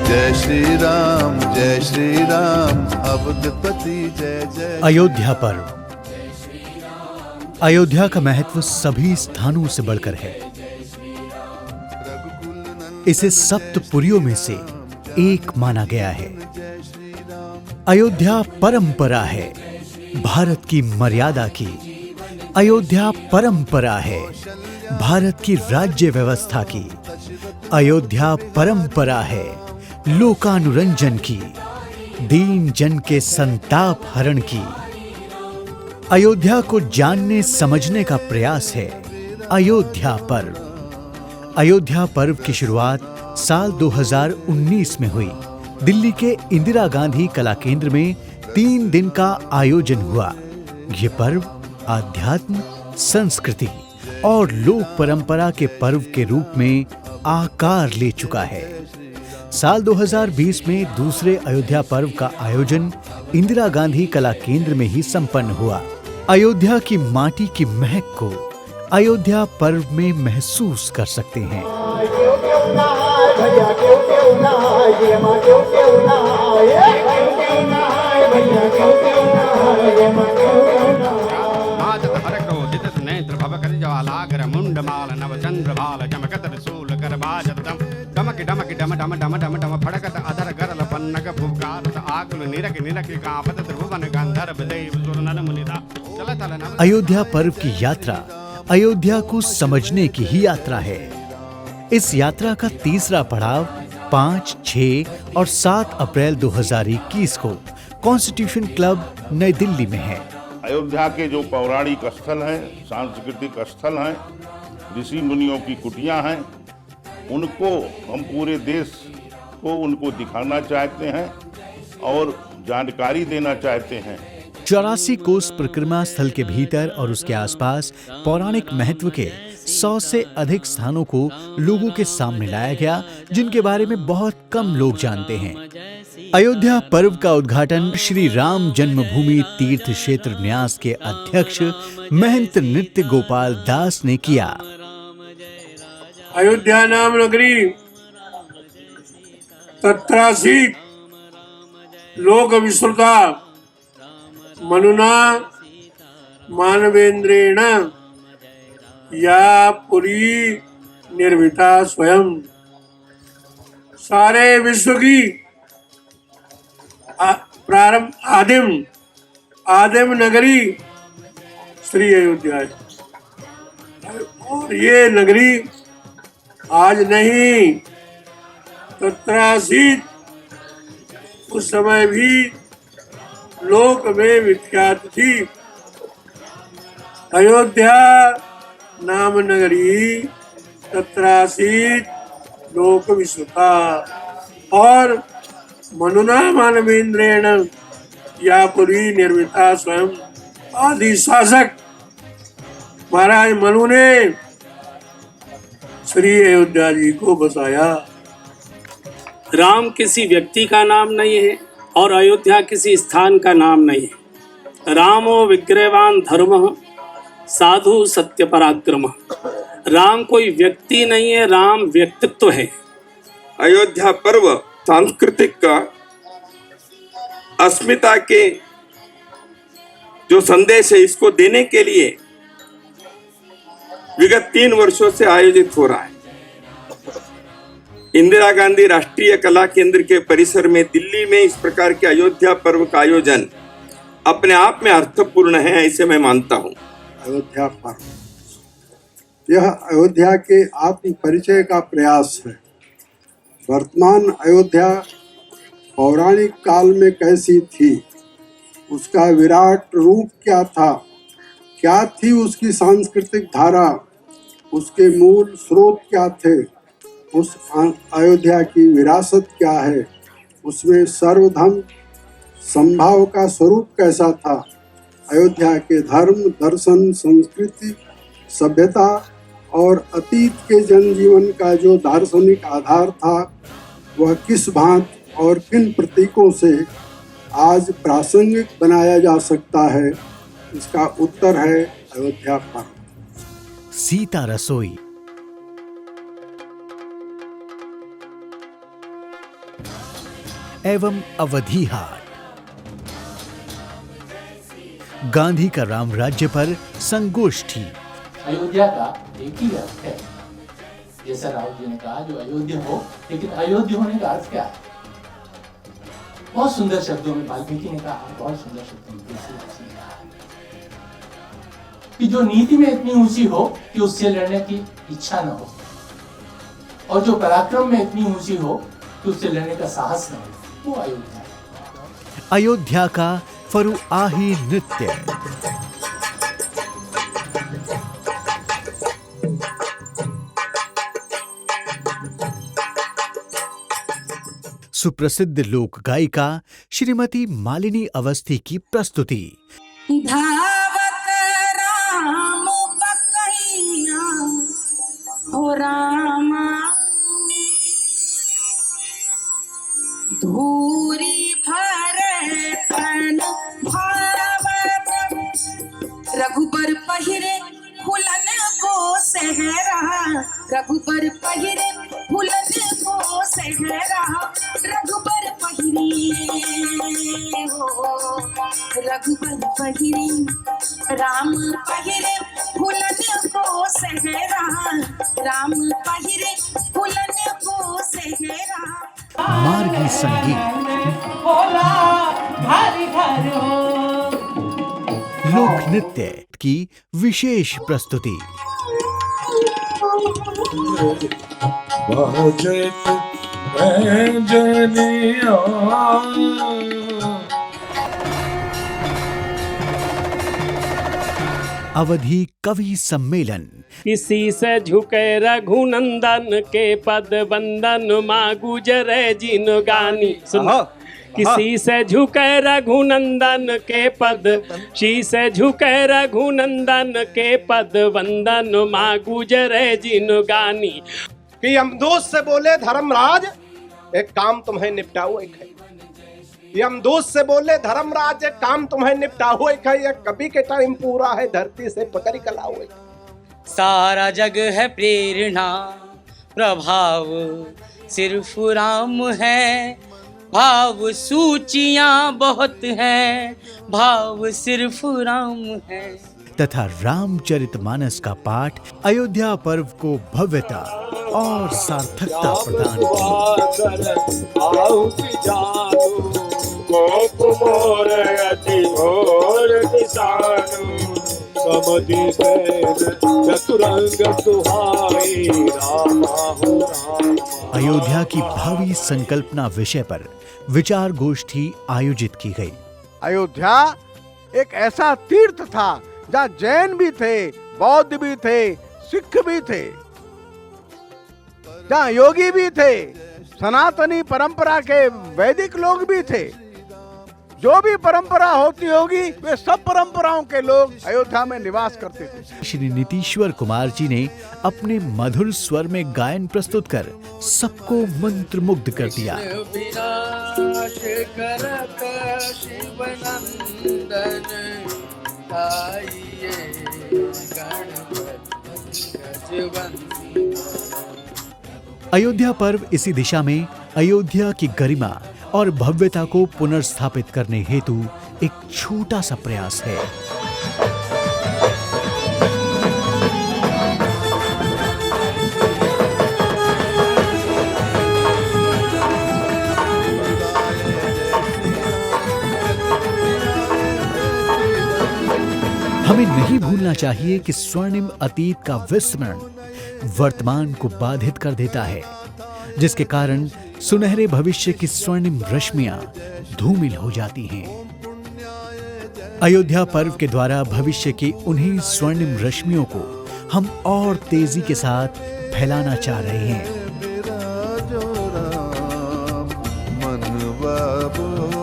जय श्री राम अवधपति जय जय। अयोध्या पर्व। अयोध्या का महत्व सभी स्थानों से बढ़कर है। इसे सप्तपुरियों में से एक माना गया है। अयोध्या परंपरा है, भारत की मर्यादा की। अयोध्या परंपरा है, भारत की राज्य व्यवस्था की। अयोध्या परंपरा है, लोकानुरंजन की, दीन जन के संताप हरण की। अयोध्या को जानने समझने का प्रयास है अयोध्या पर्व। अयोध्या पर्व की शुरुआत साल 2019 में हुई। दिल्ली के इंदिरा गांधी कला केंद्र में 3 दिन का आयोजन हुआ। ये पर्व आध्यात्म, संस्कृति और लोक परंपरा के पर्व के रूप में आकार ले चुका है। साल 2020 में दूसरे अयोध्या पर्व का आयोजन इंदिरा गांधी कला केंद्र में ही संपन्न हुआ। अयोध्या की माटी की महक को अयोध्या पर्व में महसूस कर सकते हैं। अयोध्या पर्व की यात्रा अयोध्या को समझने की ही यात्रा है। इस यात्रा का तीसरा पड़ाव 5, 6 और 7 अप्रैल 2021 को कॉन्स्टिट्यूशन क्लब नई दिल्ली में है। अयोध्या के जो पौराणिक स्थल हैं, सांस्कृतिक स्थल हैं, ऋषि मुनियों की कुटियां हैं, उनको हम पूरे देश को उनको दिखाना चाहते हैं और जानकारी देना चाहते हैं। 84 कोस परिक्रमा स्थल के भीतर और उसके आसपास पौराणिक महत्व के 100 से अधिक स्थानों को लोगों के सामने लाया गया, जिनके बारे में बहुत कम लोग जानते हैं। अयोध्या पर्व का उद्घाटन श्री राम जन्मभूमि तीर्थ क्षेत्र न्यास के अध्यक्ष महंत नृत्य गोपाल दास ने किया। अयोध्या नाम नगरी तत्रासी लोक विश्रुता मनुना मानवेंद्रेण या पुरी निर्मिता स्वयं। सारे विश्व की प्रारंभ आदिम नगरी श्री अयोध्या है। और ये नगरी आज नहीं, तत्रासी उस समय भी लोक में विख्यात थी। अयोध्या नाम नगरी तत्रासी लोक विश्रुता और मनुना मानवेंद्रेण या पुरी निर्मिता स्वयं। आदि शासक महाराज मनु ने श्री अयोध्या जी को बसाया। राम किसी व्यक्ति का नाम नहीं है और अयोध्या किसी स्थान का नाम नहीं है। रामो विग्रहवान धर्म साधु सत्य पराक्रम। राम कोई व्यक्ति नहीं है, राम व्यक्तित्व है। अयोध्या पर्व सांस्कृतिक का अस्मिता के जो संदेश है, इसको देने के लिए विगत 3 वर्षों से आयोजित हो रहा है। इंदिरा गांधी राष्ट्रीय कला केंद्र के परिसर में दिल्ली में इस प्रकार के अयोध्या पर्व का आयोजन अपने आप में अर्थपूर्ण है, ऐसे मैं मानता हूं। अयोध्या पर्व यह अयोध्या के आत्म परिचय का प्रयास है। वर्तमान अयोध्या पौराणिक काल में कैसी थी, उसका विराट रूप क्या था, क्या थी उसकी सांस्कृतिक धारा, उसके मूल स्रोत क्या थे, उस अयोध्या की विरासत क्या है, उसमें सर्वधर्म संभाव का स्वरूप कैसा था, अयोध्या के धर्म, दर्शन, संस्कृति, सभ्यता और अतीत के जनजीवन का जो दार्शनिक आधार था, वह किस भांति और किन प्रतीकों से आज प्रासंगिक बनाया जा सकता है, इसका उत्तर है अयोध्या पर्व। सीता रसोई। एवं अवधी हाट। गांधी का राम राज्य पर संगोष्ठी। अयोध्या का एक ही अर्थ है, जैसा राहुल जी ने कहा, जो अयोध्या हो, लेकिन अयोध्या होने का अर्थ क्या है? बहुत सुंदर शब्दों में वाल्मीकि ने कहा, बहुत सुंदर शब्दों में तुलसीदास ने कहा कि जो नीति में इतनी ऊंची हो कि उससे लड़ने की इच्छा न हो, और जो पराक्रम में इतनी ऊंची हो कि उससे लड़ने का साहस न हो, वो अयोध्या है। अयोध्या का फरुआही नृत्य। सुप्रसिद्ध लोक गायिका श्रीमती मालिनी अवस्थी की प्रस्तुति। धावत राम बकैया हो रामा, धूरी भरे तन भावत, रघुबर पहिरे फुलन को सहरा, रघुबर पहिरे फुलन को सहरा, रघुबर पहिरे हो, रघुबर पहिरे राम पहिरे फुलन को सहरा, राम पहिरे फुलन को सहरा। मार्गी संगीत, लोक नृत्य की विशेष प्रस्तुति। अवधी कवि सम्मेलन। किसी से झुके रघुनंदन के पद वंदन, माँ गुजरे जिन गानी। सुनो, किसी से झुके रघुनंदन के पद, शीश झुके रघुनंदन के पद वंदन, माँ गुजरे जिन गानी। कि यमदूत से बोले धर्मराज एक काम तुम्हें निपटाओ एक है, यमदूत से बोले धर्मराज एक काम तुम्हें निपटाओ एक है, कभी के टाइम पूरा है धरती से पकड़ कलाओ एक। सारा जग है प्रेरणा प्रभाव सिर्फ राम है, भाव सूचियां बहुत हैं, भाव सिर्फ राम है। तथा रामचरितमानस का पाठ अयोध्या पर्व को भव्यता और सार्थकता प्रदान अयोध्या की भावी संकल्पना विषय पर विचार गोष्ठी आयोजित की गई। अयोध्या एक ऐसा तीर्थ था जहाँ जैन भी थे, बौद्ध भी थे, सिख भी थे, जहाँ योगी भी थे, सनातनी परंपरा के वैदिक लोग भी थे। जो भी परंपरा होती होगी वे सब परंपराओं के लोग अयोध्या में निवास करते थे। श्री नीतीश्वर कुमार जी ने अपने मधुर स्वर में गायन प्रस्तुत कर सबको मंत्रमुग्ध कर दिया। अयोध्या पर्व इसी दिशा में अयोध्या की गरिमा और भव्यता को पुनर्स्थापित करने हेतु एक छोटा सा प्रयास है। हमें नहीं भूलना चाहिए कि स्वर्णिम अतीत का विस्मरण वर्तमान को बाधित कर देता है, जिसके कारण सुनहरे भविष्य की स्वर्णिम रश्मियां धूमिल हो जाती हैं। अयोध्या पर्व के द्वारा भविष्य की उन्हीं स्वर्णिम रश्मियों को हम और तेजी के साथ फैलाना चाह रहे हैं। मन बाबू